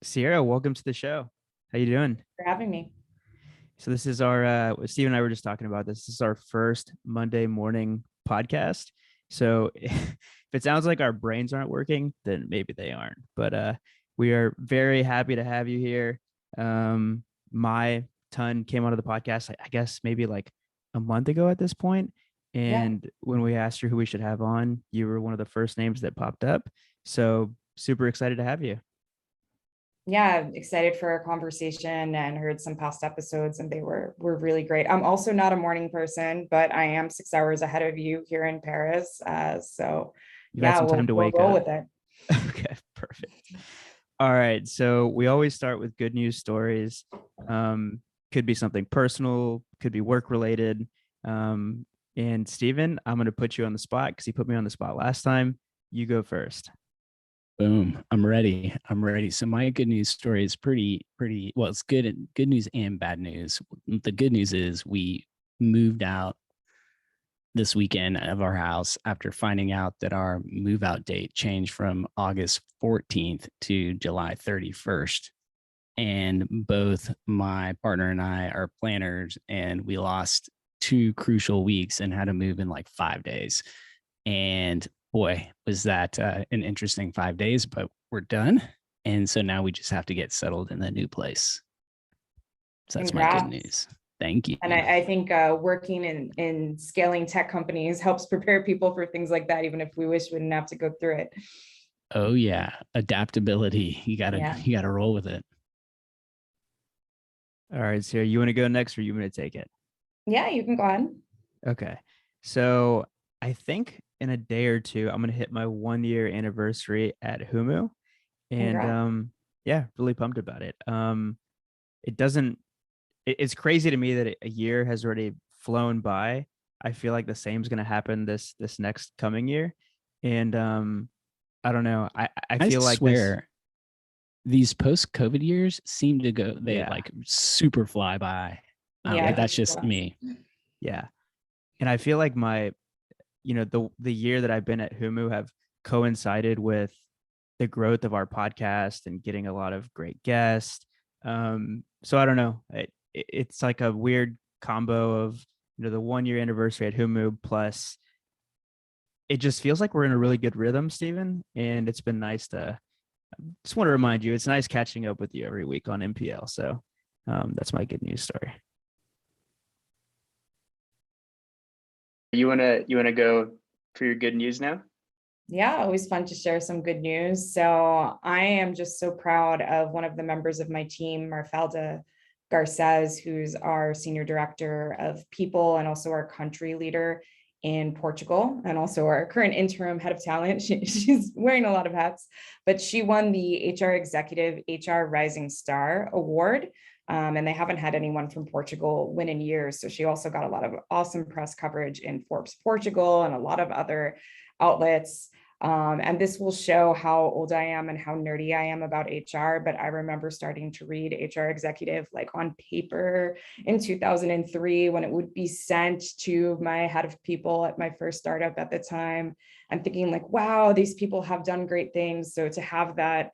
Ciara, welcome to the show. How you doing? For having me. So this is our Steve and I were just talking about this. This is our first Monday morning podcast. So if it sounds like our brains aren't working, then maybe they aren't. But we are very happy to have you here. My ton came out of the podcast, I guess maybe like a month ago at this point. Yeah. And when we asked you who we should have on, you were one of the first names that popped up. So super excited to have you. Yeah, excited for our conversation and heard some past episodes and they were really great. I'm also not a morning person, but I am 6 hours ahead of you here in Paris. So You've had yeah, some we'll time to we'll wake roll up. with it. Okay, perfect. All right. So we always start with good news stories. Could be something personal, could be work related. And Steven, I'm going to put you on the spot because he put me on the spot last time. You go first. Boom. I'm ready. I'm ready. So my good news story is pretty well, it's good news and bad news. The good news is we moved out this weekend of our house after finding out that our move out date changed from August 14th to July 31st. And both my partner and I are planners, and we lost 2 crucial weeks and had to move in like 5 days. And boy, was that an interesting 5 days, but we're done. And so now we just have to get settled in the new place. So that's my good Congrats. news. Thank you. And I think working in scaling tech companies helps prepare people for things like that, even if we wish we didn't have to go through it. Oh yeah, adaptability. Yeah. You gotta roll with it. All right, Sarah, you want to go next or you want to take it? Yeah, you can go on. Okay. So I think in a day or two, I'm going to hit my 1 year anniversary at Humu. And Congrats. yeah, really pumped about it. It doesn't, it's crazy to me that a year has already flown by. I feel like the same is going to happen this next coming year. And I don't know. I I feel like this, swear these post-COVID years seem to go, they yeah, like super fly by. Yeah, I That's think just so. me. yeah. And I feel like the year that I've been at Humu have coincided with the growth of our podcast and getting a lot of great guests. So I don't know. It's like a weird combo of the 1 year anniversary at Humu plus it just feels like we're in a really good rhythm, Stephen. And it's been nice to just want to remind you, it's nice catching up with you every week on MPL. So that's my good news story. You wanna go for your good news now? Yeah, always fun to share some good news. So I am just so proud of one of the members of my team, Marfelda Garces, who's our senior director of people and also our country leader in Portugal, and also our current interim head of talent. She's wearing a lot of hats, but she won the HR Executive HR Rising Star Award. And they haven't had anyone from Portugal win in years. So she also got a lot of awesome press coverage in Forbes Portugal and a lot of other outlets. And this will show how old I am and how nerdy I am about HR. But I remember starting to read HR Executive like on paper in 2003 when it would be sent to my head of people at my first startup at the time, and thinking like, wow, these people have done great things. So to have that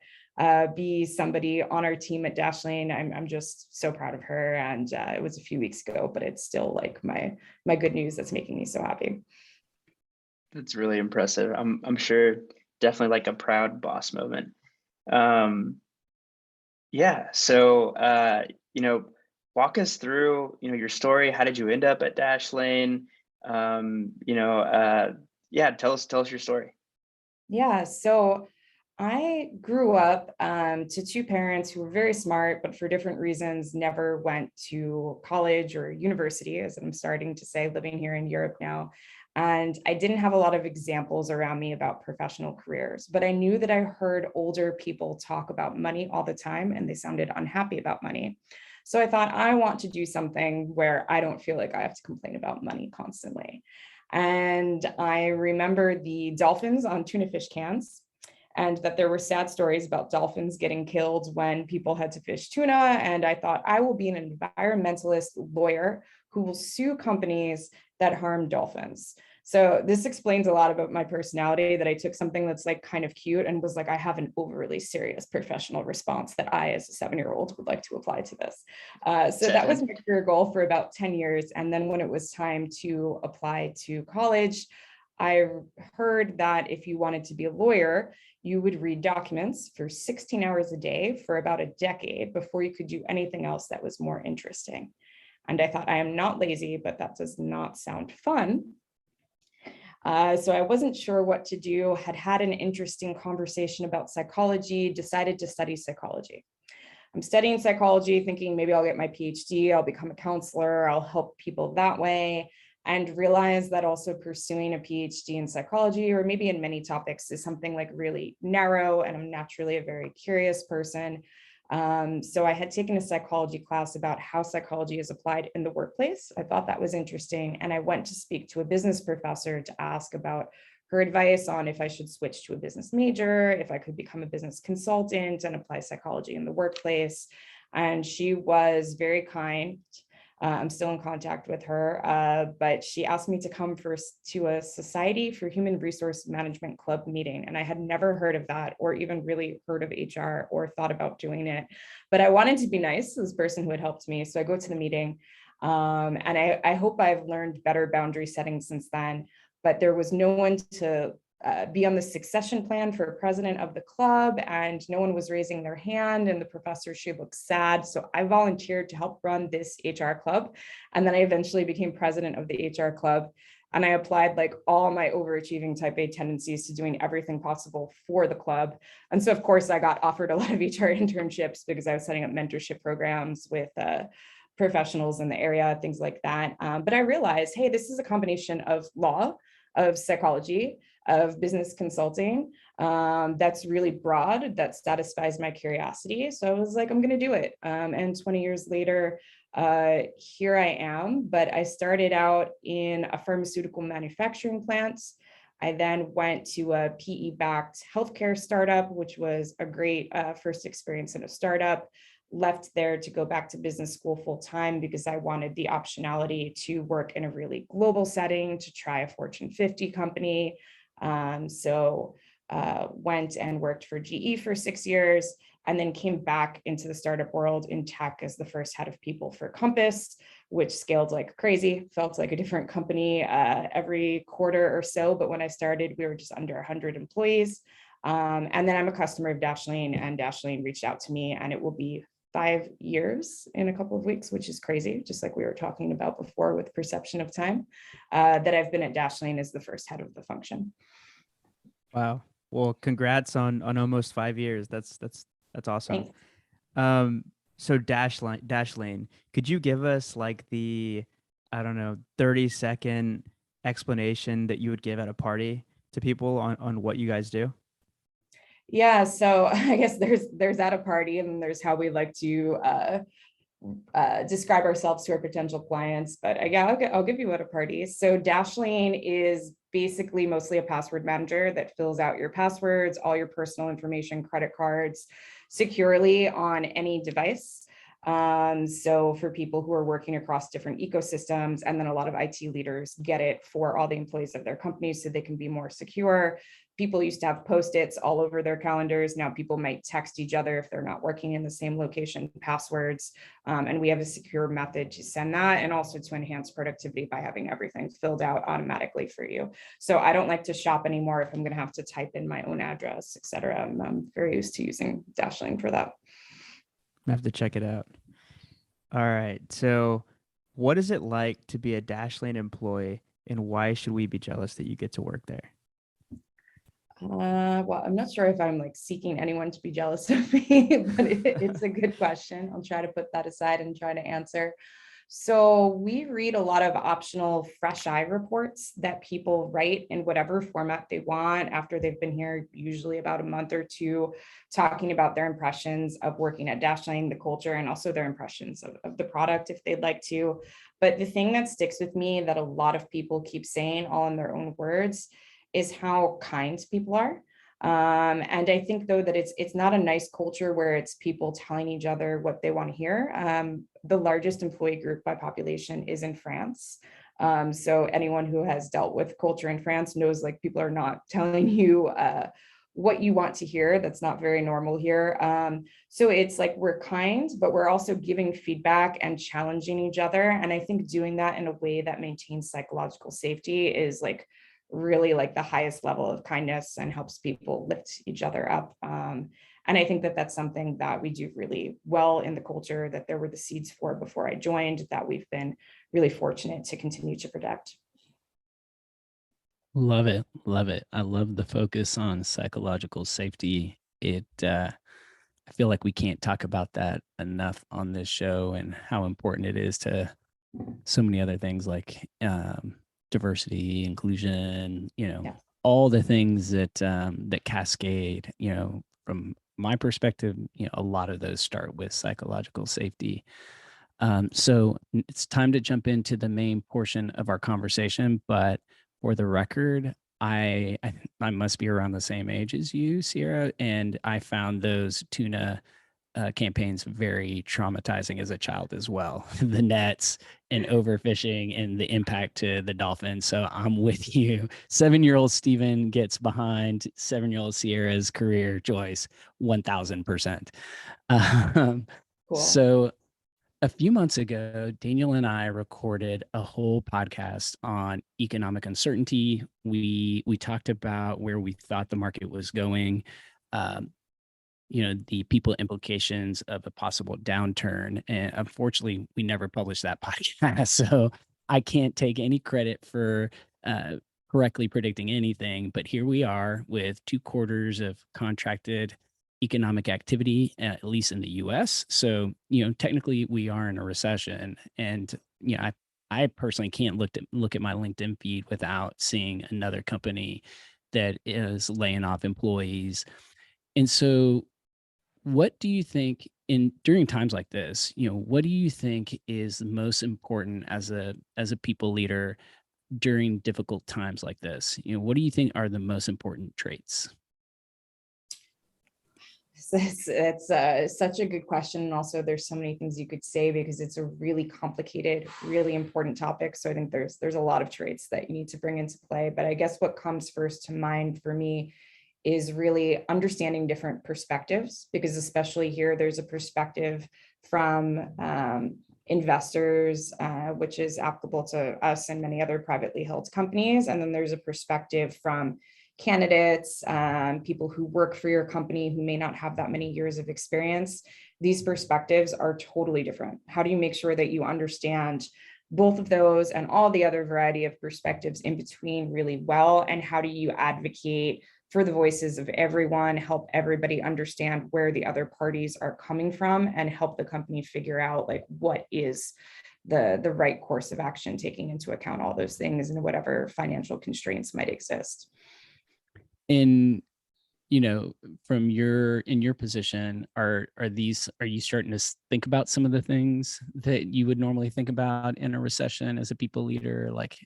be somebody on our team at Dashlane, I'm just so proud of her. And it was a few weeks ago, but it's still like my good news that's making me so happy. That's really impressive. I'm sure definitely like a proud boss moment. Yeah. So walk us through your story. How did you end up at Dashlane? Yeah, tell us your story. Yeah, so I grew up to two parents who were very smart, but for different reasons never went to college or university, as I'm starting to say, living here in Europe now. And I didn't have a lot of examples around me about professional careers, but I knew that I heard older people talk about money all the time and they sounded unhappy about money. So I thought, I want to do something where I don't feel like I have to complain about money constantly. And I remember the dolphins on tuna fish cans, and that there were sad stories about dolphins getting killed when people had to fish tuna. And I thought, I will be an environmentalist lawyer who will sue companies that harm dolphins. So this explains a lot about my personality, that I took something that's like kind of cute and was like, I have an overly serious professional response that I, as a 7-year-old, would like to apply to this. So that was my career goal for about 10 years. And then when it was time to apply to college, I heard that if you wanted to be a lawyer, you would read documents for 16 hours a day for about a decade before you could do anything else that was more interesting. And I thought, I am not lazy, but that does not sound fun. So I wasn't sure what to do, had an interesting conversation about psychology, decided to study psychology. I'm studying psychology, thinking maybe I'll get my PhD, I'll become a counselor, I'll help people that way, and realize that also pursuing a PhD in psychology, or maybe in many topics, is something like really narrow, and I'm naturally a very curious person. So I had taken a psychology class about how psychology is applied in the workplace. I thought that was interesting. And I went to speak to a business professor to ask about her advice on if I should switch to a business major, if I could become a business consultant and apply psychology in the workplace. And she was very kind. I'm still in contact with her, but she asked me to come to a Society for Human Resource Management Club meeting. And I had never heard of that, or even really heard of HR or thought about doing it. But I wanted to be nice to this person who had helped me. So I go to the meeting, and I hope I've learned better boundary setting since then. But there was no one to be on the succession plan for president of the club, and no one was raising their hand, and the professor, she looked sad. So I volunteered to help run this HR club. And then I eventually became president of the HR club. And I applied like all my overachieving type A tendencies to doing everything possible for the club. And so of course I got offered a lot of HR internships because I was setting up mentorship programs with professionals in the area, things like that. But I realized, hey, this is a combination of law, of psychology, of business consulting, that's really broad, that satisfies my curiosity. So I was like, I'm going to do it. And 20 years later, here I am. But I started out in a pharmaceutical manufacturing plant. I then went to a PE-backed healthcare startup, which was a great first experience in a startup. Left there to go back to business school full time because I wanted the optionality to work in a really global setting, to try a Fortune 50 company. So went and worked for GE for 6 years, and then came back into the startup world in tech as the first head of people for Compass, which scaled like crazy, felt like a different company every quarter or so. But when I started, we were just under 100 employees. And then I'm a customer of Dashlane, and Dashlane reached out to me, and it will be 5 years in a couple of weeks, which is crazy, just like we were talking about before with perception of time, that I've been at Dashlane as the first head of the function. Wow. Well, congrats on almost 5 years. That's awesome. Thanks. So Dashlane, could you give us like the, I don't know, 30-second explanation that you would give at a party to people on what you guys do? Yeah, so I guess there's at a party, and then there's how we like to describe ourselves to our potential clients. But I'll give you at a party. So Dashlane is basically mostly a password manager that fills out your passwords, all your personal information, credit cards, securely on any device. So for people who are working across different ecosystems, and then a lot of IT leaders get it for all the employees of their companies so they can be more secure. People used to have Post-its all over their calendars. Now people might text each other if they're not working in the same location, passwords. And we have a secure method to send that, and also to enhance productivity by having everything filled out automatically for you. So I don't like to shop anymore if I'm going to have to type in my own address, et cetera. I'm very used to using Dashlane for that. I have to check it out. All right. So what is it like to be a Dashlane employee, and why should we be jealous that you get to work there? Well, I'm not sure if I'm like seeking anyone to be jealous of me, but it's a good question. I'll try to put that aside and try to answer. So we read a lot of optional fresh eye reports that people write in whatever format they want after they've been here, usually about a month or two, talking about their impressions of working at Dashlane, the culture, and also their impressions of the product if they'd like to. But the thing that sticks with me that a lot of people keep saying, all in their own words, is how kind people are. And I think though that it's not a nice culture where it's people telling each other what they want to hear. The largest employee group by population is in France. So anyone who has dealt with culture in France knows like people are not telling you what you want to hear. That's not very normal here. So it's like we're kind, but we're also giving feedback and challenging each other. And I think doing that in a way that maintains psychological safety is like really like the highest level of kindness and helps people lift each other up. And I think that that's something that we do really well in the culture that there were the seeds for before I joined, that we've been really fortunate to continue to protect. Love it. Love it. I love the focus on psychological safety. I feel like we can't talk about that enough on this show, and how important it is to so many other things like diversity, inclusion, Yeah. all the things that that cascade, from my perspective, a lot of those start with psychological safety. So it's time to jump into the main portion of our conversation. But for the record, I must be around the same age as you, Ciara, and I found those tuna campaigns very traumatizing as a child as well. The nets and overfishing and the impact to the dolphins. So I'm with you. 7-year-old Steven gets behind 7-year-old Ciara's career choice 1000%. Cool. So a few months ago, Daniel and I recorded a whole podcast on economic uncertainty. We talked about where we thought the market was going, the people implications of a possible downturn. And unfortunately, we never published that podcast. So I can't take any credit for correctly predicting anything. But here we are with 2 quarters of contracted economic activity, at least in the US. So, technically we are in a recession. And, I personally can't look at my LinkedIn feed without seeing another company that is laying off employees. And so what do you think during times like this, what do you think is the most important as a people leader during difficult times like this? What do you think are the most important traits? It's such a good question. And also there's so many things you could say because it's a really complicated, really important topic. So I think there's a lot of traits that you need to bring into play. But I guess what comes first to mind for me is really understanding different perspectives, because especially here, there's a perspective from investors, which is applicable to us and many other privately held companies. And then there's a perspective from candidates, people who work for your company who may not have that many years of experience. These perspectives are totally different. How do you make sure that you understand both of those and all the other variety of perspectives in between really well? And how do you advocate for the voices of everyone, help everybody understand where the other parties are coming from, and help the company figure out like what is the right course of action, taking into account all those things and whatever financial constraints might exist. In from in your position, are you starting to think about some of the things that you would normally think about in a recession as a people leader? Like,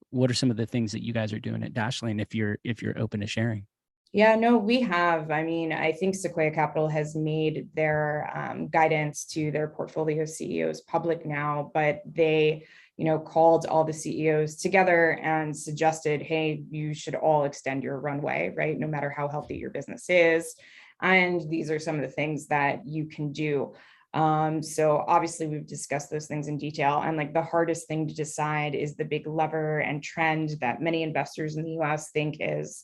what are some of the things that you guys are doing at Dashlane, if you're open to sharing? Yeah, no, we have. I mean, I think Sequoia Capital has made their guidance to their portfolio CEOs public now, but they called all the CEOs together and suggested, hey, you should all extend your runway, right? No matter how healthy your business is. And these are some of the things that you can do. So obviously we've discussed those things in detail, and like the hardest thing to decide is the big lever and trend that many investors in the US think is,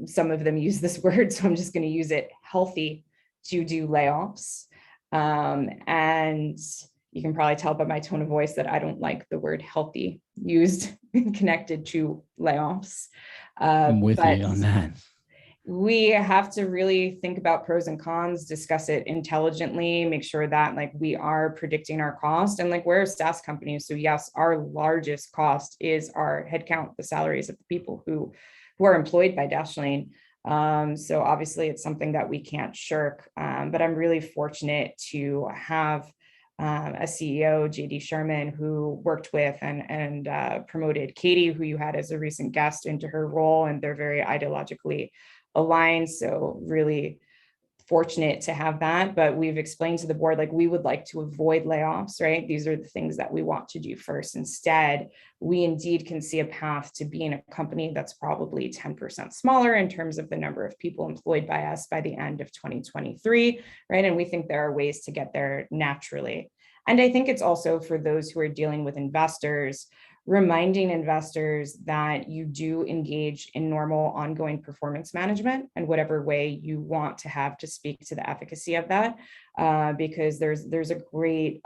some of them use this word, so I'm just going to use it, healthy to do layoffs. And you can probably tell by my tone of voice that I don't like the word healthy used connected to layoffs. I'm with you on that. We have to really think about pros and cons, discuss it intelligently, make sure that like we are predicting our cost. And like we're a SaaS company, so yes, our largest cost is our headcount, the salaries of the people who are employed by Dashlane. So obviously it's something that we can't shirk, but I'm really fortunate to have a CEO, JD Sherman, who worked with and promoted Katie, who you had as a recent guest, into her role, and they're very ideologically aligned. So really fortunate to have that, but we've explained to the board, like, we would like to avoid layoffs, right? These are the things that we want to do first. Instead, we indeed can see a path to being a company that's probably 10% smaller in terms of the number of people employed by us by the end of 2023, right? And we think there are ways to get there naturally. And I think it's also for those who are dealing with investors, reminding investors that you do engage in normal ongoing performance management and whatever way you want to have to speak to the efficacy of that, because there's a great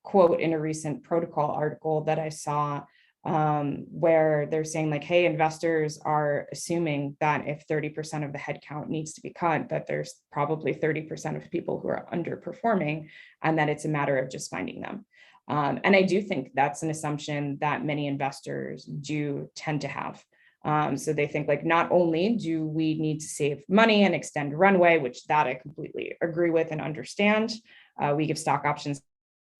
quote in a recent protocol article that I saw, where they're saying, like, hey, investors are assuming that if 30% of the headcount needs to be cut, that there's probably 30% of people who are underperforming, and that it's a matter of just finding them. And I do think that's an assumption that many investors do tend to have. So they think, like, not only do we need to save money and extend runway, which that I completely agree with and understand. We give stock options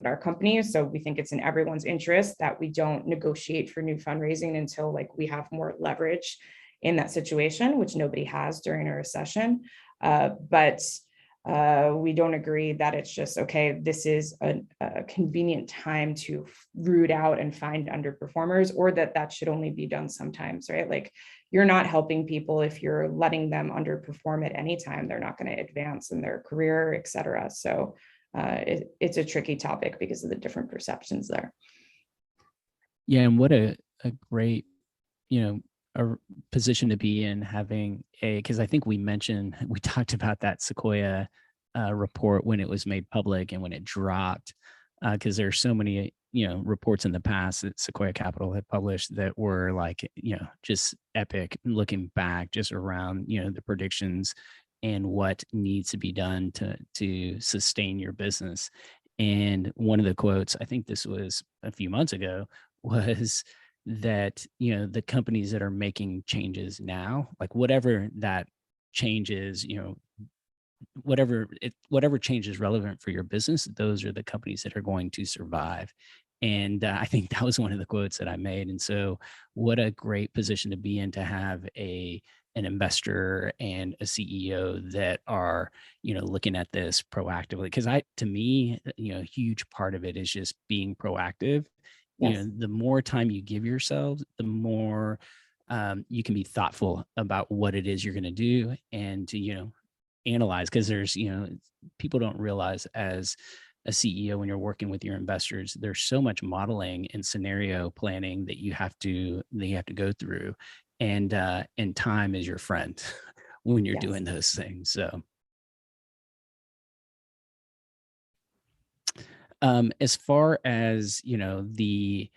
at our company, so we think it's in everyone's interest that we don't negotiate for new fundraising until, like, we have more leverage in that situation, which nobody has during a recession. But we don't agree that it's just, okay, this is a convenient time to root out and find underperformers, or that should only be done sometimes, right? Like, you're not helping people if you're letting them underperform at any time. They're not going to advance in their career, et cetera. So it's a tricky topic because of the different perceptions there. Yeah, and what a great, a position to be in, having because I think we talked about that Sequoia report when it was made public and when it dropped, because there's so many, reports in the past that Sequoia Capital had published that were like, just epic, looking back just around, the predictions and what needs to be done to sustain your business. And one of the quotes, I think this was a few months ago, was that, the companies that are making changes now, like whatever that change is, whatever change is relevant for your business, those are the companies that are going to survive. And I think that was one of the quotes that I made. And so what a great position to be in, to have an investor and a CEO that are, looking at this proactively. Because to me, a huge part of it is just being proactive. Yes. The more time you give yourself, the more you can be thoughtful about what it is you're going to do, and to, analyze, because there's, people don't realize, as a CEO, when you're working with your investors, there's so much modeling and scenario planning that you have to go through, and time is your friend when you're Yes. doing those things. So as far as, the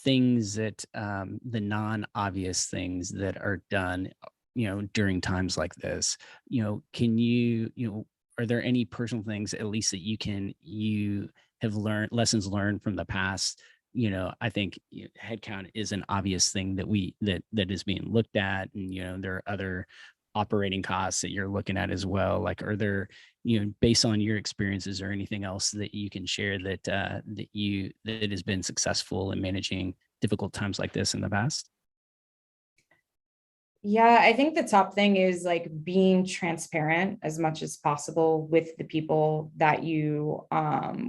things that the non-obvious things that are done, during times like this, can you, are there any personal things, at least, that you have learned, lessons learned from the past? I think headcount is an obvious thing that is being looked at, and there are other operating costs that you're looking at as well. Like, are there, based on your experiences, or anything else that you can share that has been successful in managing difficult times like this in the past? Yeah, I think the top thing is, like, being transparent as much as possible with the people that you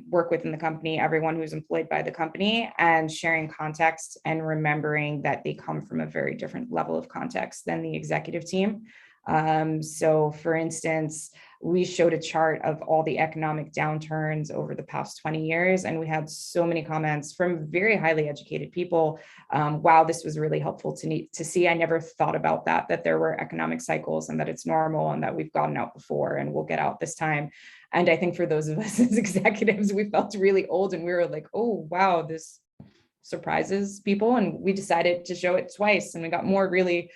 work with in the company, everyone who's employed by the company, and sharing context and remembering that they come from a very different level of context than the executive team. So for instance, we showed a chart of all the economic downturns over the past 20 years, and we had so many comments from very highly educated people. Wow, this was really helpful to see. I never thought about that there were economic cycles, and that it's normal, and that we've gotten out before and we'll get out this time. And I think for those of us as executives, we felt really old, and we were like, oh, wow, this surprises people. And we decided to show it twice, and we got more really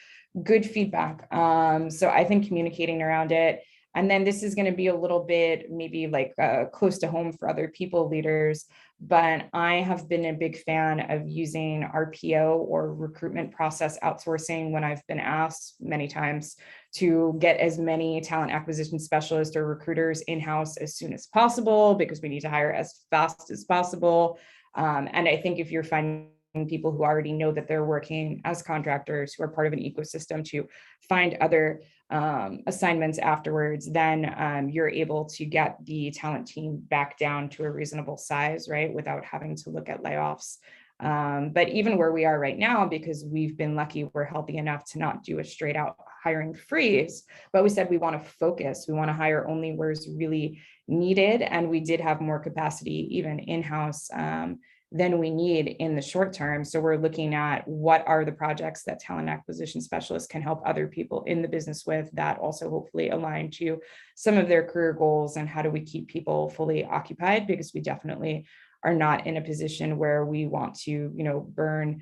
good feedback. So I think communicating around it. And then this is going to be a little bit maybe like close to home for other people leaders, but I have been a big fan of using RPO, or recruitment process outsourcing, when I've been asked many times to get as many talent acquisition specialists or recruiters in-house as soon as possible, because we need to hire as fast as possible. And I think if you're finding people who already know that they're working as contractors, who are part of an ecosystem, to find other assignments afterwards, then you're able to get the talent team back down to a reasonable size, right, without having to look at layoffs. But even where we are right now, because we've been lucky, we're healthy enough to not do a straight out hiring freeze, but we said we want to focus. We want to hire only where it's really needed. And we did have more capacity even in-house than we need in the short term. So we're looking at what are the projects that talent acquisition specialists can help other people in the business with, that also hopefully align to some of their career goals, and how do we keep people fully occupied, because we definitely are not in a position where we want to, burn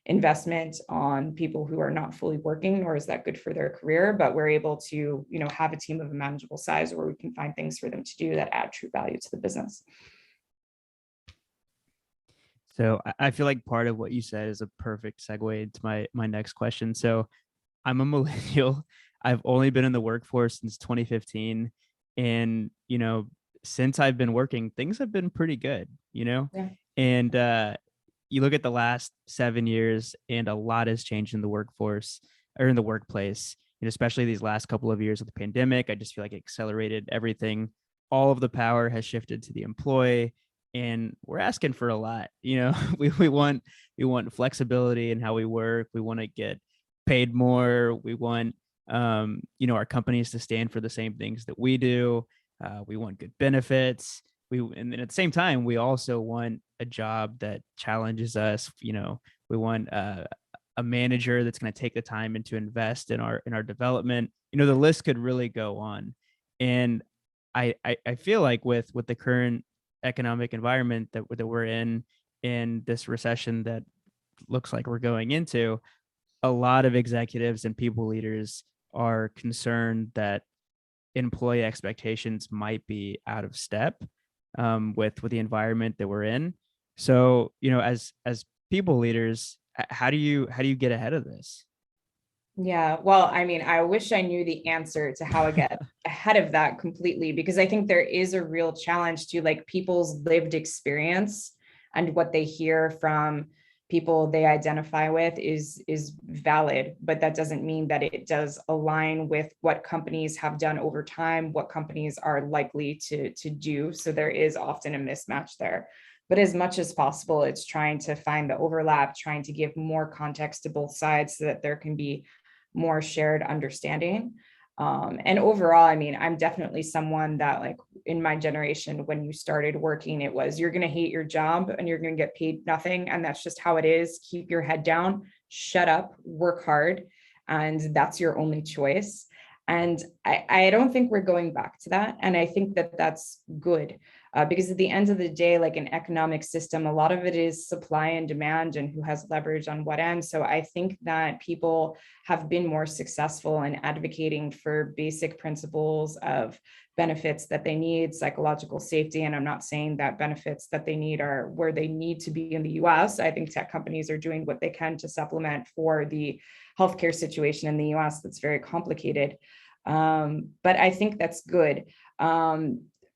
investment on people who are not fully working, nor is that good for their career. But we're able to, have a team of a manageable size where we can find things for them to do that add true value to the business. So I feel like part of what you said is a perfect segue into my next question. So I'm a millennial. I've only been in the workforce since 2015. And, since I've been working, things have been pretty good, Yeah. And you look at the last 7 years, and a lot has changed in the workforce or in the workplace, especially these last couple of years of the pandemic. I just feel like it accelerated everything. All of the power has shifted to the employee, and we're asking for a lot. We want flexibility in how we work. We want to get paid more. We want our companies to stand for the same things that we do. We want good benefits. And then at the same time, we also want a job that challenges us. We want a manager that's going to take the time and to invest in our development. The list could really go on. And I feel like with the current economic environment that we're in this recession that looks like we're going into, a lot of executives and people leaders are concerned that employee expectations might be out of step with the environment that we're in. So, as people leaders, how do you get ahead of this? Yeah, well, I wish I knew the answer to how I get ahead of that completely, because I think there is a real challenge to people's lived experience, and what they hear from people they identify with is valid, but that doesn't mean that it does align with what companies have done over time, what companies are likely to do. So there is often a mismatch there. But as much as possible, it's trying to find the overlap, trying to give more context to both sides so that there can be more shared understanding. And overall, I'm definitely someone that, in my generation, when you started working, it was, you're going to hate your job and you're going to get paid nothing. And that's just how it is. Keep your head down, shut up, work hard. And that's your only choice. And I don't think we're going back to that. And I think that that's good. Because at the end of the day, an economic system, a lot of it is supply and demand and who has leverage on what end. So I think that people have been more successful in advocating for basic principles of benefits that they need, psychological safety. And I'm not saying that benefits that they need are where they need to be in the US. I think tech companies are doing what they can to supplement for the healthcare situation in the US that's very complicated. But I think that's good.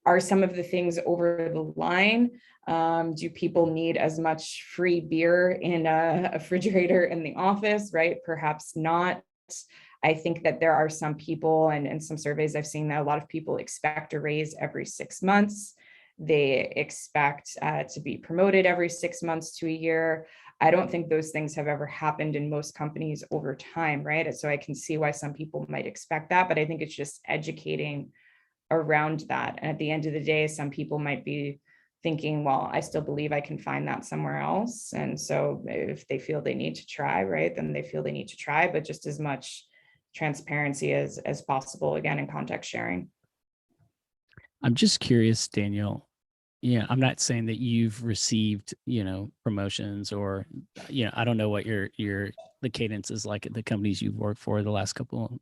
Are some of the things over the line? Do people need as much free beer in a refrigerator in the office, right? Perhaps not. I think that there are some people, and some surveys I've seen, that a lot of people expect a raise every 6 months. They expect to be promoted every 6 months to a year. I don't think those things have ever happened in most companies over time, right? So I can see why some people might expect that, but I think it's just educating around that. And at the end of the day, some people might be thinking, well, I still believe I can find that somewhere else. And so if they feel they need to try, right, then they feel they need to try, but just as much transparency as possible, again, in context sharing. I'm just curious, Daniel. Yeah, I'm not saying that you've received, promotions, or, I don't know what the cadence is like at the companies you've worked for, the last couple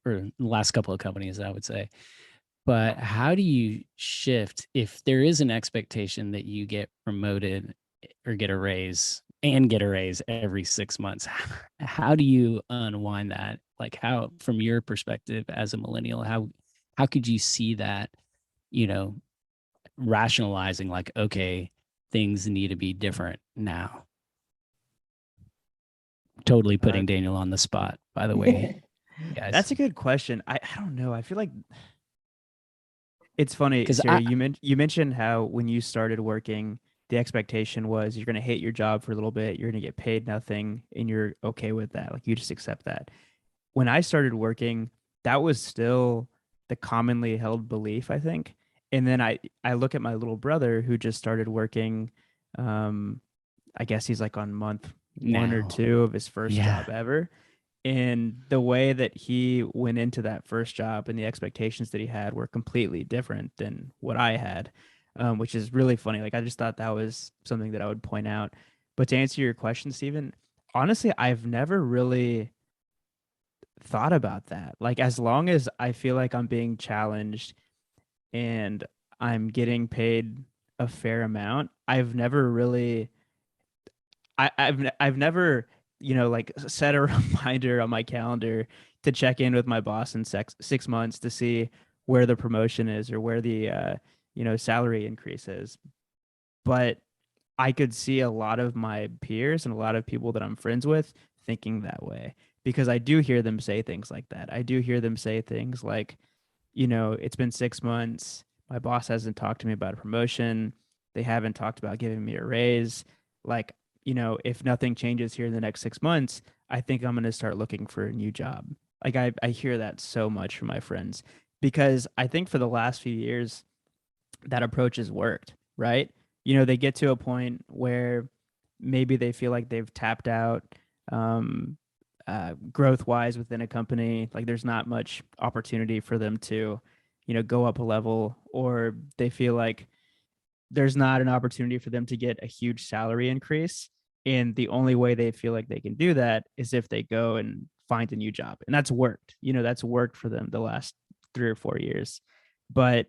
of companies, I would say. But how do you shift if there is an expectation that you get promoted or get a raise every 6 months? How do you unwind that? How, from your perspective as a millennial, how could you see that, rationalizing, okay, things need to be different now? Totally putting Daniel on the spot, by the way, guys. That's a good question. I don't know. I feel like it's funny, 'Cause Ciara, you mentioned how when you started working, the expectation was you're going to hate your job for a little bit, you're going to get paid nothing, and you're okay with that. Like you just accept that. When I started working, that was still the commonly held belief, I think. And then I look at my little brother who just started working. I guess he's like on month one or Now. two of his first Yeah. job ever. And the way that he went into that first job and the expectations that he had were completely different than what I had, which is really funny. Like I just thought that was something that I would point out. But to answer your question, Stephen, honestly, I've never really thought about that. Like as long as I feel like I'm being challenged and I'm getting paid a fair amount, I've never really I've never, like set a reminder on my calendar to check in with my boss in 6 months to see where the promotion is or where the salary increase is. But I could see a lot of my peers and a lot of people that I'm friends with thinking that way because I do hear them say things like that. I do hear them say things like, it's been 6 months. My boss hasn't talked to me about a promotion. They haven't talked about giving me a raise. Like, if nothing changes here in the next 6 months, I think I'm going to start looking for a new job. Like, I hear that so much from my friends because I think for the last few years, that approach has worked, right? They get to a point where maybe they feel like they've tapped out growth wise within a company. Like there's not much opportunity for them to, go up a level, or they feel like there's not an opportunity for them to get a huge salary increase. And the only way they feel like they can do that is if they go and find a new job. And that's worked. That's worked for them the last 3 or 4 years. But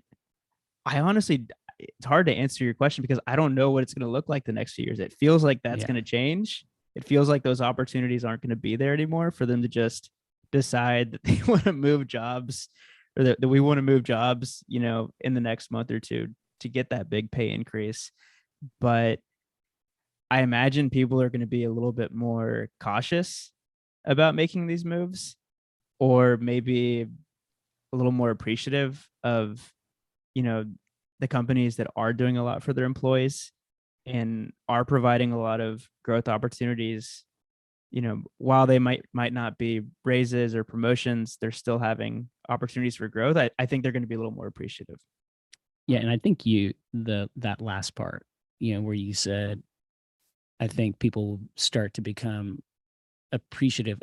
I honestly, it's hard to answer your question because I don't know what it's going to look like the next few years. It feels like that's going to change. It feels like those opportunities aren't going to be there anymore for them to just decide that they want to move jobs or that we want to move jobs, in the next month or two to get that big pay increase. But I imagine people are going to be a little bit more cautious about making these moves, or maybe a little more appreciative of, the companies that are doing a lot for their employees and are providing a lot of growth opportunities. While they might not be raises or promotions, they're still having opportunities for growth. I think they're going to be a little more appreciative. Yeah, and I think that last part, where you said, I think people start to become appreciative.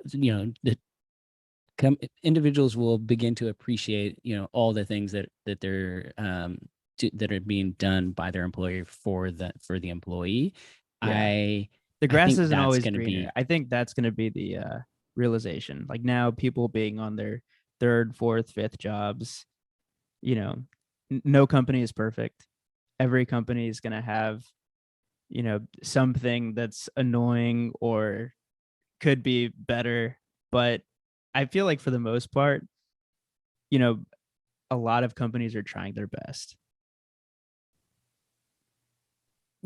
Individuals will begin to appreciate, all the things that they're that are being done by their employer for the employee. Yeah. The grass think isn't that's always gonna greener. be- I think that's going to be the realization. Like now, people being on their third, fourth, fifth jobs, no company is perfect. Every company is going to have, something that's annoying or could be better. But I feel like for the most part, a lot of companies are trying their best.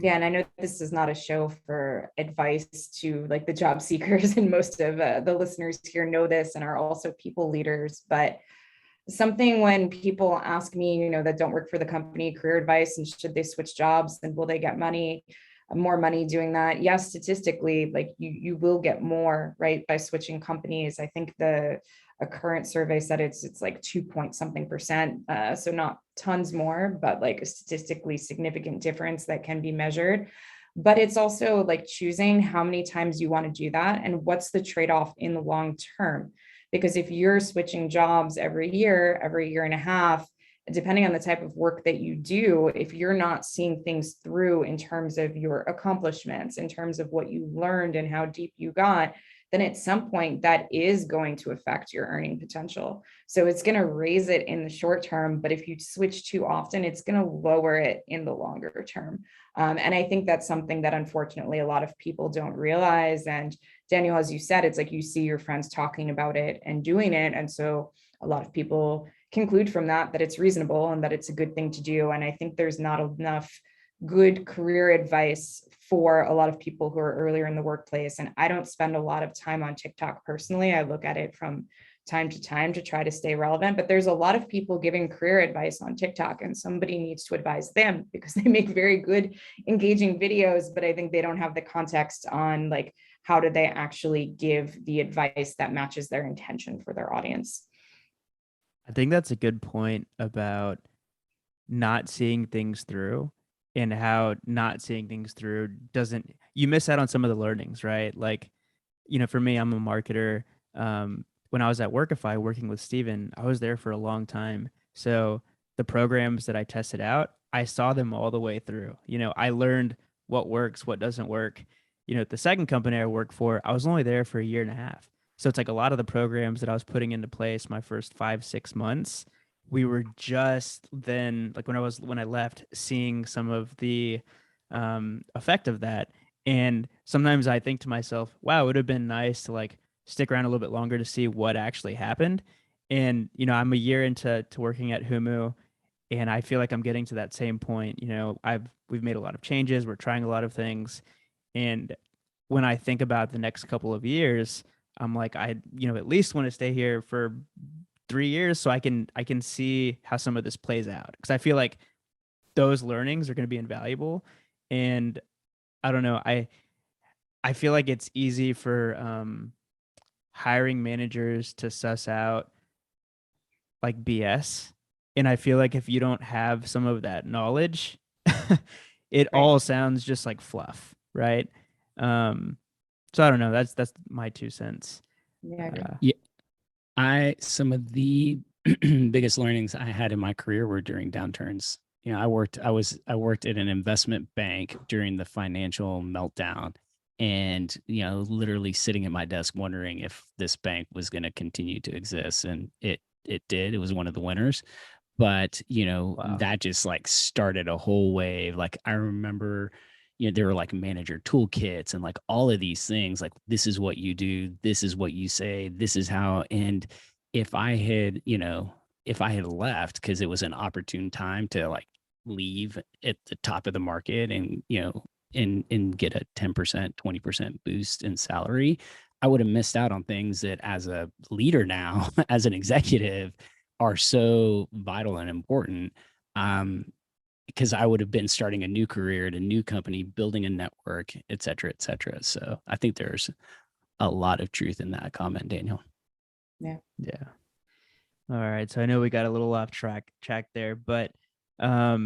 Yeah, and I know this is not a show for advice to like the job seekers, and most of the listeners here know this and are also people leaders. But something when people ask me, that don't work for the company, career advice, and should they switch jobs and will they get more money doing that? Yes, statistically, like you will get more, right, by switching companies. I think a current survey said it's like 2 point something percent. So not tons more, but like a statistically significant difference that can be measured. But it's also like choosing how many times you want to do that and what's the trade-off in the long term. Because if you're switching jobs every year and a half, depending on the type of work that you do, if you're not seeing things through in terms of your accomplishments, in terms of what you learned and how deep you got, then at some point that is going to affect your earning potential. So it's going to raise it in the short term, but if you switch too often, it's going to lower it in the longer term. And I think that's something that unfortunately a lot of people don't realize. And Daniel, as you said, it's like you see your friends talking about it and doing it. And so a lot of people conclude from that it's reasonable and that it's a good thing to do. And I think there's not enough good career advice for a lot of people who are earlier in the workplace. And I don't spend a lot of time on TikTok personally. I look at it from time to time to try to stay relevant, but there's a lot of people giving career advice on TikTok, and somebody needs to advise them because they make very good, engaging videos, but I think they don't have the context on like, how do they actually give the advice that matches their intention for their audience? I think that's a good point about not seeing things through, and how not seeing things through doesn't, you miss out on some of the learnings, right? Like, for me, I'm a marketer. When I was at Workify working with Steven, I was there for a long time. So the programs that I tested out, I saw them all the way through. I learned what works, what doesn't work. The second company I worked for, I was only there for a year and a half. So it's like a lot of the programs that I was putting into place my first 5-6 months, we were just then, like when I left, seeing some of the effect of that. And sometimes I think to myself, wow, it would have been nice to like stick around a little bit longer to see what actually happened. And I'm a year into working at Humu, and I feel like I'm getting to that same point. We've made a lot of changes, we're trying a lot of things, and when I think about the next couple of years, I'm like, I at least want to stay here for 3 years so I can see how some of this plays out, because I feel like those learnings are going to be invaluable. And I don't know, I feel like it's easy for hiring managers to suss out like BS. And I feel like if you don't have some of that knowledge, it Right. all sounds just like fluff, right? So I don't know. That's my 2 cents. Yeah, I agree. Some of the biggest learnings I had in my career were during downturns. I worked at an investment bank during the financial meltdown, and literally sitting at my desk wondering if this bank was going to continue to exist, and it did. It was one of the winners. But Wow. that just like started a whole wave. Like I remember, there were like manager toolkits and like all of these things, like this is what you do, this is what you say, this is how. And if I had left because it was an opportune time to like leave at the top of the market and and get a 10%, 20% boost in salary, I would have missed out on things that as a leader now, as an executive, are so vital and important. Because I would have been starting a new career at a new company, building a network, et cetera, et cetera. So I think there's a lot of truth in that comment, Daniel. Yeah. All right. So I know we got a little off track there, but back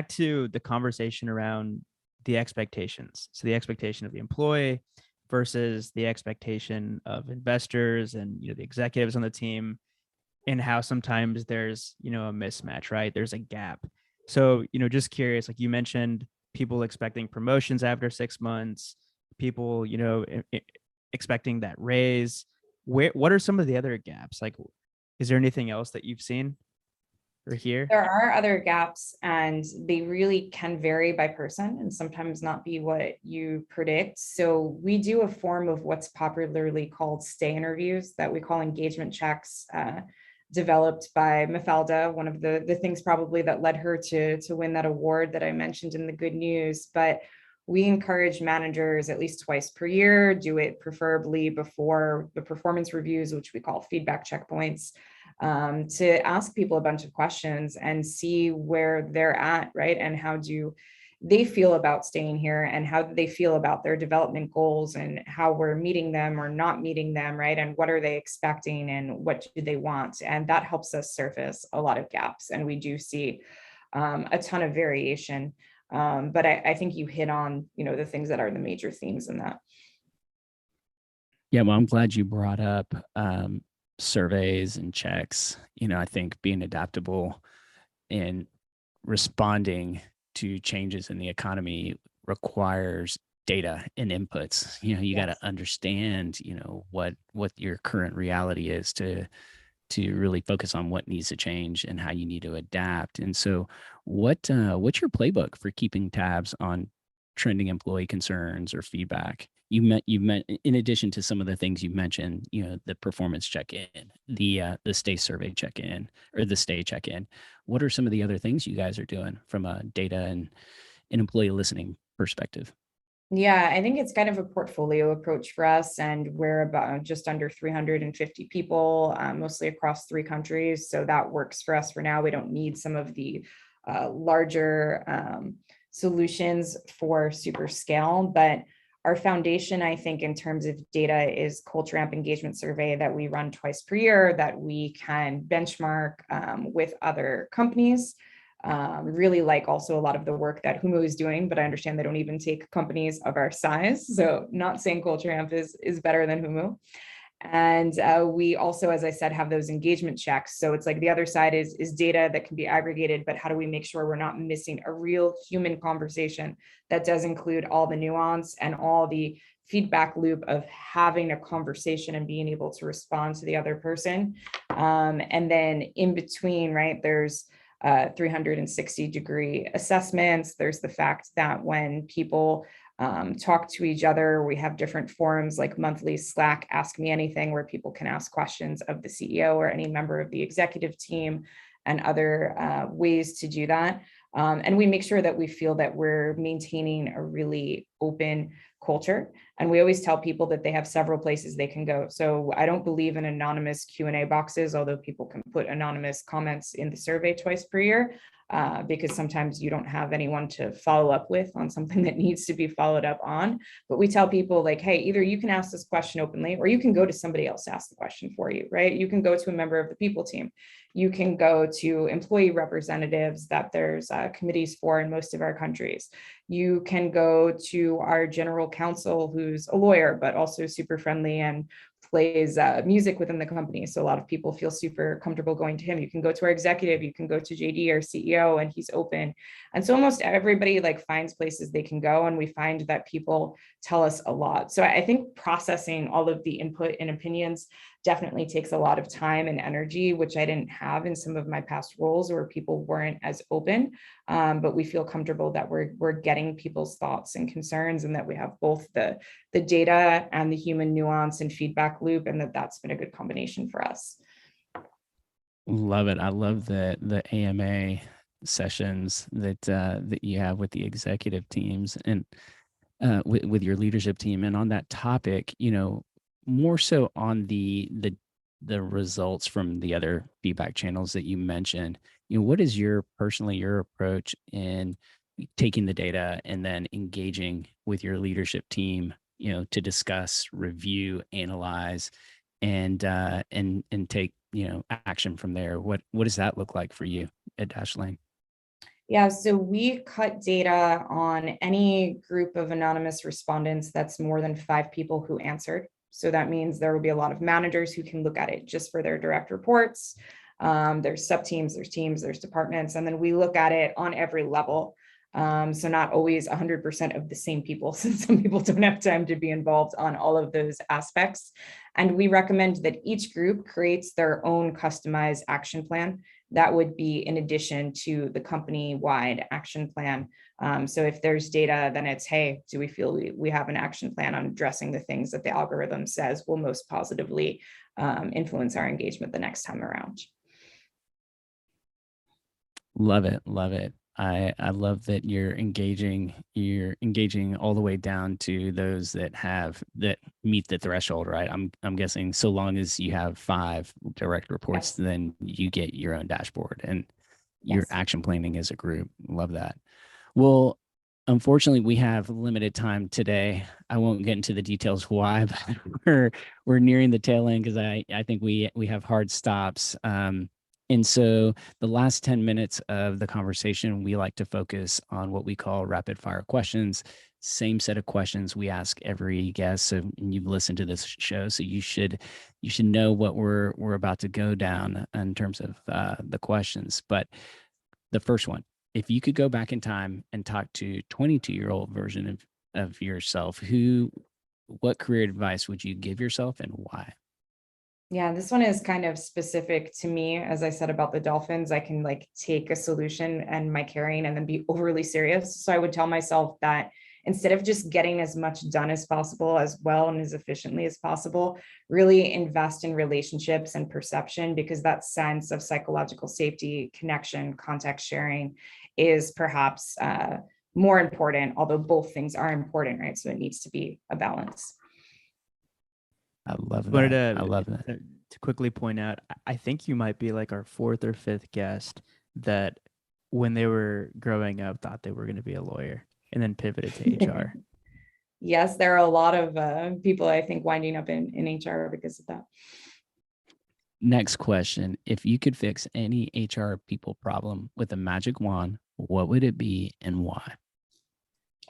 to the conversation around the expectations. So the expectation of the employee versus the expectation of investors and the executives on the team, and how sometimes there's a mismatch, right? There's a gap. So just curious, like you mentioned, people expecting promotions after 6 months, people expecting that raise. What are some of the other gaps? Like, is there anything else that you've seen or hear? There are other gaps, and they really can vary by person and sometimes not be what you predict. So we do a form of what's popularly called stay interviews that we call engagement checks, developed by Mafalda, one of the things probably that led her to win that award that I mentioned in the good news. But we encourage managers at least twice per year, do it preferably before the performance reviews, which we call feedback checkpoints, to ask people a bunch of questions and see where they're at, right? And how do they feel about staying here, and how do they feel about their development goals, and how we're meeting them or not meeting them, right? And what are they expecting, and what do they want? And that helps us surface a lot of gaps. And we do see a ton of variation. But I think you hit on, the things that are the major themes in that. Yeah, well, I'm glad you brought up surveys and checks. I think being adaptable and responding to changes in the economy requires data and inputs. You got to understand, what your current reality is to really focus on what needs to change and how you need to adapt. And so what's your playbook for keeping tabs on trending employee concerns or feedback? you meant in addition to some of the things you mentioned, the performance check-in, the stay survey check-in, or the stay check-in. What are some of the other things you guys are doing from a data and an employee listening perspective? Yeah, I think it's kind of a portfolio approach for us, and we're about just under 350 people, mostly across 3 countries. So that works for us for now. We don't need some of the larger solutions for super scale, but our foundation, I think, in terms of data is culture amp engagement survey that we run twice per year that we can benchmark with other companies. Really like also a lot of the work that Humu is doing, but I understand they don't even take companies of our size. So not saying Culture Amp is better than Humu. And we also, as I said, have those engagement checks. So it's like the other side is data that can be aggregated, but how do we make sure we're not missing a real human conversation that does include all the nuance and all the feedback loop of having a conversation and being able to respond to the other person. And then in between, right, there's 360-degree assessments. There's the fact that when people talk to each other, we have different forums like monthly Slack Ask Me Anything, where people can ask questions of the CEO or any member of the executive team, and other ways to do that. And we make sure that we feel that we're maintaining a really open culture. And we always tell people that they have several places they can go. So I don't believe in anonymous Q&A boxes, although people can put anonymous comments in the survey twice per year, because sometimes you don't have anyone to follow up with on something that needs to be followed up on. But we tell people like, hey, either you can ask this question openly, or you can go to somebody else to ask the question for you, right? You can go to a member of the people team. You can go to employee representatives that there's committees for in most of our countries. You can go to our general counsel, who's a lawyer, but also super friendly and plays music within the company. So a lot of people feel super comfortable going to him. You can go to our executive, you can go to JD, our CEO, and he's open. And so almost everybody like finds places they can go. And we find that people tell us a lot. So I think processing all of the input and opinions definitely takes a lot of time and energy, which I didn't have in some of my past roles where people weren't as open. But we feel comfortable that we're getting people's thoughts and concerns, and that we have both the data and the human nuance and feedback loop, and that's been a good combination for us. Love it. I love the AMA sessions that you have with the executive teams and with your leadership team. And on that topic, more so on the results from the other feedback channels that you mentioned, what is your approach in taking the data and then engaging with your leadership team, to discuss, review, analyze, and take, action from there? What does that look like for you at Dashlane? Yeah, so we cut data on any group of anonymous respondents that's more than 5 people who answered. So that means there will be a lot of managers who can look at it just for their direct reports. There's sub-teams, there's teams, there's departments, and then we look at it on every level. So not always 100% of the same people, since some people don't have time to be involved on all of those aspects. And we recommend that each group creates their own customized action plan. That would be in addition to the company-wide action plan. So if there's data, then it's, hey, do we feel we have an action plan on addressing the things that the algorithm says will most positively influence our engagement the next time around? Love it. Love it. I love that you're engaging all the way down to those that meet the threshold, right? I'm guessing so long as you have 5 direct reports, yes, then you get your own dashboard and your yes, action planning as a group. Love that. Well, unfortunately, we have limited time today. I won't get into the details why, but we're nearing the tail end because I think we have hard stops. And so the last 10 minutes of the conversation, we like to focus on what we call rapid fire questions. Same set of questions we ask every guest. So you've listened to this show, so you should know what we're about to go down in terms of the questions. But the first one, if you could go back in time and talk to 22-year-old version of yourself, what career advice would you give yourself and why? Yeah, this one is kind of specific to me. As I said about the dolphins, I can take a solution and my carrying and then be overly serious. So I would tell myself that instead of just getting as much done as possible, as well and as efficiently as possible, really invest in relationships and perception, because that sense of psychological safety, connection, context sharing is perhaps more important, although both things are important, right? So it needs to be a balance. I love Wanted that. I love that. to quickly point out, I think you might be like our fourth or fifth guest that when they were growing up thought they were going to be a lawyer and then pivoted to HR. Yes, there are a lot of people, I think, winding up in HR because of that. Next question. If you could fix any HR people problem with a magic wand, what would it be and why?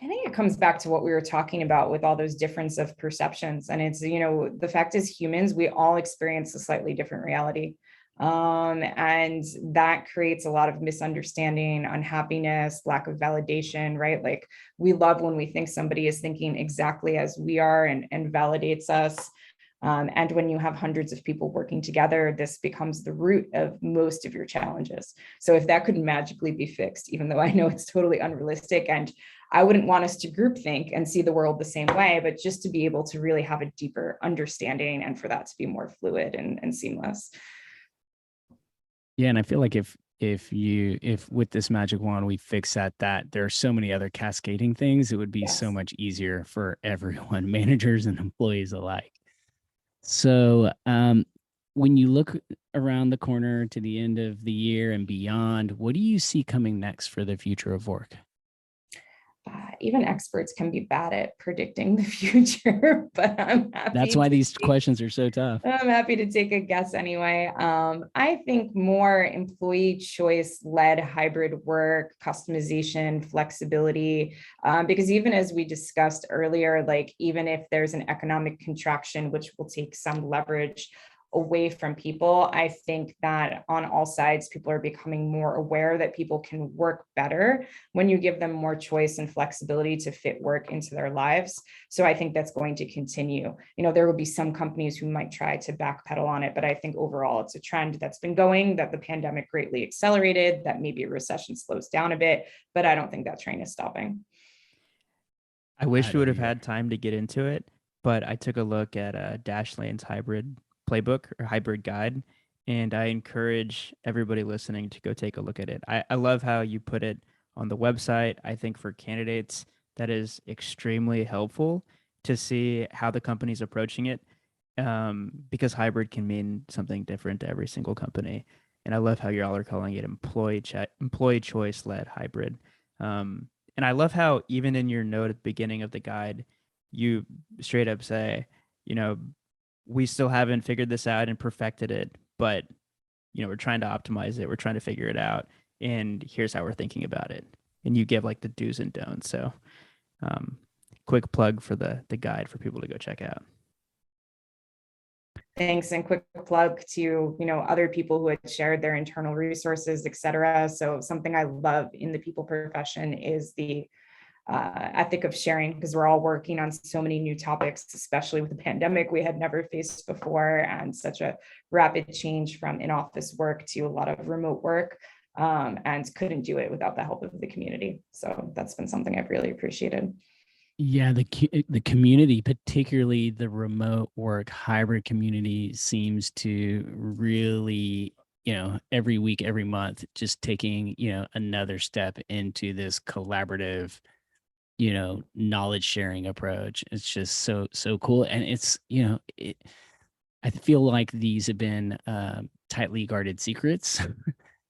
I think it comes back to what we were talking about with all those difference of perceptions. And it's, the fact is humans, we all experience a slightly different reality. And that creates a lot of misunderstanding, unhappiness, lack of validation, right? Like we love when we think somebody is thinking exactly as we are and validates us. And when you have hundreds of people working together, this becomes the root of most of your challenges. So if that could magically be fixed, even though I know it's totally unrealistic, and I wouldn't want us to groupthink and see the world the same way, but just to be able to really have a deeper understanding and for that to be more fluid and seamless. Yeah, and I feel like if with this magic wand we fix that there are so many other cascading things, it would be so much easier for everyone, managers and employees alike. So when you look around the corner to the end of the year and beyond, what do you see coming next for the future of work? Even experts can be bad at predicting the future, but I'm happy. That's why these questions are so tough. I'm happy to take a guess anyway. I think more employee choice-led hybrid work, customization, flexibility, because even as we discussed earlier, like even if there's an economic contraction, which will take some leverage away from people, I think that on all sides, people are becoming more aware that people can work better when you give them more choice and flexibility to fit work into their lives. So I think that's going to continue. There will be some companies who might try to backpedal on it, but I think overall it's a trend that's been going, that the pandemic greatly accelerated, that maybe a recession slows down a bit, but I don't think that train is stopping. I wish we would have had time to get into it, but I took a look at Dashlane's hybrid playbook or hybrid guide, and I encourage everybody listening to go take a look at it. I love how you put it on the website. I think for candidates, that is extremely helpful to see how the company's approaching it, because hybrid can mean something different to every single company. And I love how y'all are calling it employee choice-led hybrid. And I love how even in your note at the beginning of the guide, you straight up say, we still haven't figured this out and perfected it, but we're trying to optimize it. We're trying to figure it out. And here's how we're thinking about it. And you give like the do's and don'ts. So quick plug for the guide for people to go check out. Thanks, and quick plug to other people who had shared their internal resources, et cetera. So something I love in the people profession is the ethic of sharing, because we're all working on so many new topics, especially with the pandemic we had never faced before, and such a rapid change from in-office work to a lot of remote work, and couldn't do it without the help of the community. So that's been something I've really appreciated. Yeah, the community, particularly the remote work hybrid community, seems to really, every week, every month, just taking, another step into this collaborative, knowledge sharing approach. It's just so cool. And it's, I feel like these have been tightly guarded secrets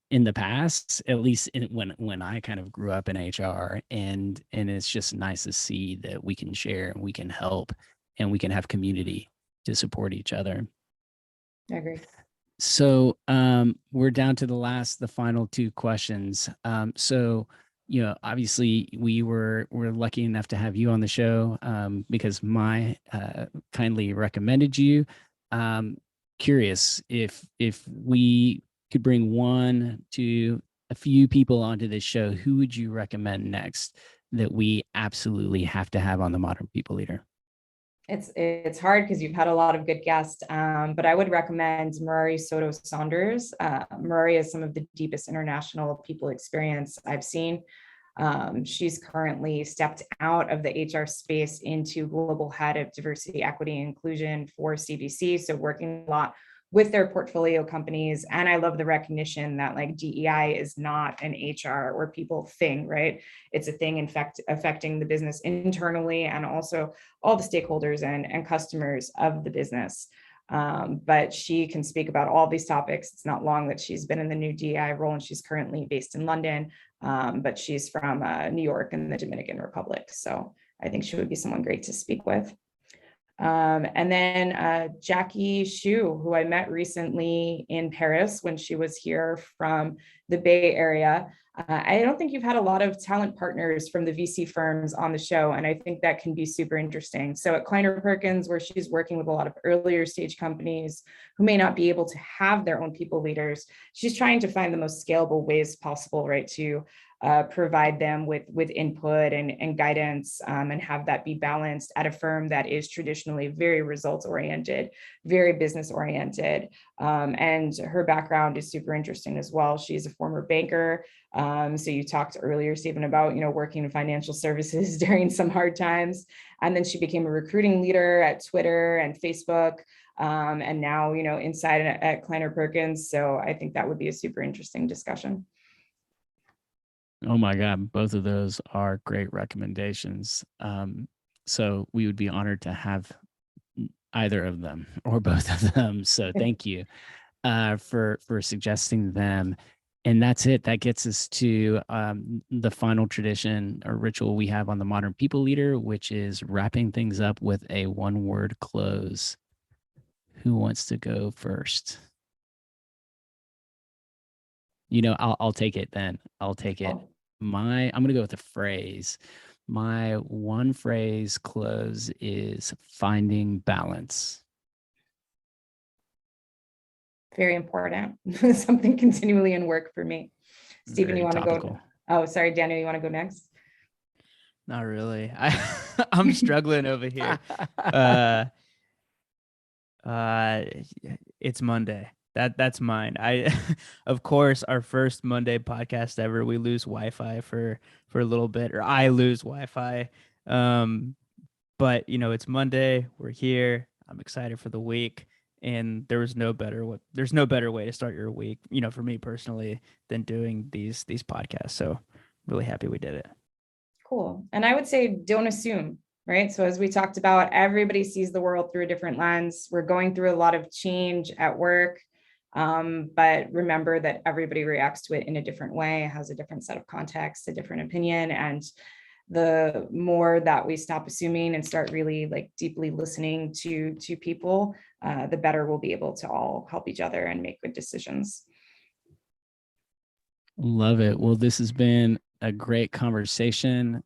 in the past, at least when I kind of grew up in HR, and it's just nice to see that we can share and we can help and we can have community to support each other. I agree. So we're down to the final two questions. So obviously we're lucky enough to have you on the show because my kindly recommended you. Curious if we could bring one to a few people onto this show, who would you recommend next that we absolutely have to have on the Modern People Leader? It's hard because you've had a lot of good guests, but I would recommend Murari Soto Saunders. Murari has some of the deepest international people experience I've seen. She's currently stepped out of the HR space into global head of diversity, equity, and inclusion for CVC. So working a lot with their portfolio companies. And I love the recognition that like DEI is not an HR or people thing, right? It's a thing in fact affecting the business internally and also all the stakeholders and customers of the business. But she can speak about all these topics. It's not long that she's been in the new DEI role, and she's currently based in London, but she's from New York and the Dominican Republic. So I think she would be someone great to speak with. And then Jackie Shu, who I met recently in Paris when she was here from the Bay Area. I don't think you've had a lot of talent partners from the VC firms on the show, and I think that can be super interesting. So at Kleiner Perkins, where she's working with a lot of earlier stage companies who may not be able to have their own people leaders, she's trying to find the most scalable ways possible, right, to provide them with input and guidance, and have that be balanced at a firm that is traditionally very results oriented, very business oriented. And her background is super interesting as well. She's a former banker. So you talked earlier, Stephen, about, working in financial services during some hard times. And then she became a recruiting leader at Twitter and Facebook. And now, inside at Kleiner Perkins. So I think that would be a super interesting discussion. Oh my God, both of those are great recommendations. So we would be honored to have either of them or both of them. So thank you for suggesting them. And that's it. That gets us to the final tradition or ritual we have on the Modern People Leader, which is wrapping things up with a one-word close. Who wants to go first? I'll take it then. I'll take it. I'm going to go with a phrase. My one phrase close is finding balance. Very important. Something continually in work for me. Stephen, you want to go? Oh, sorry, Daniel, you want to go next? Not really. I'm struggling over here. It's Monday. That's mine. Of course, our first Monday podcast ever, we lose Wi-Fi for a little bit, or I lose Wi-Fi. But it's Monday. We're here. I'm excited for the week, and there's no better way to start your week, for me personally, than doing these podcasts. So really happy we did it. Cool. And I would say don't assume. Right. So as we talked about, everybody sees the world through a different lens. We're going through a lot of change at work. But remember that everybody reacts to it in a different way, has a different set of context, a different opinion. And the more that we stop assuming and start really deeply listening to people, the better we'll be able to all help each other and make good decisions. Love it. Well, this has been a great conversation.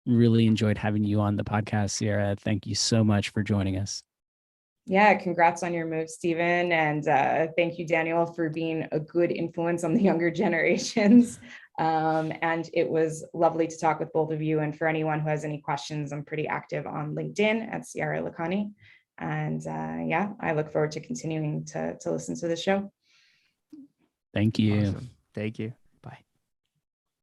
Really enjoyed having you on the podcast, Ciara. Thank you so much for joining us. Yeah, congrats on your move, Stephen. And thank you, Daniel, for being a good influence on the younger generations. And it was lovely to talk with both of you. And for anyone who has any questions, I'm pretty active on LinkedIn at Ciara Lakhani. And I look forward to continuing to listen to the show. Thank you. Awesome. Thank you.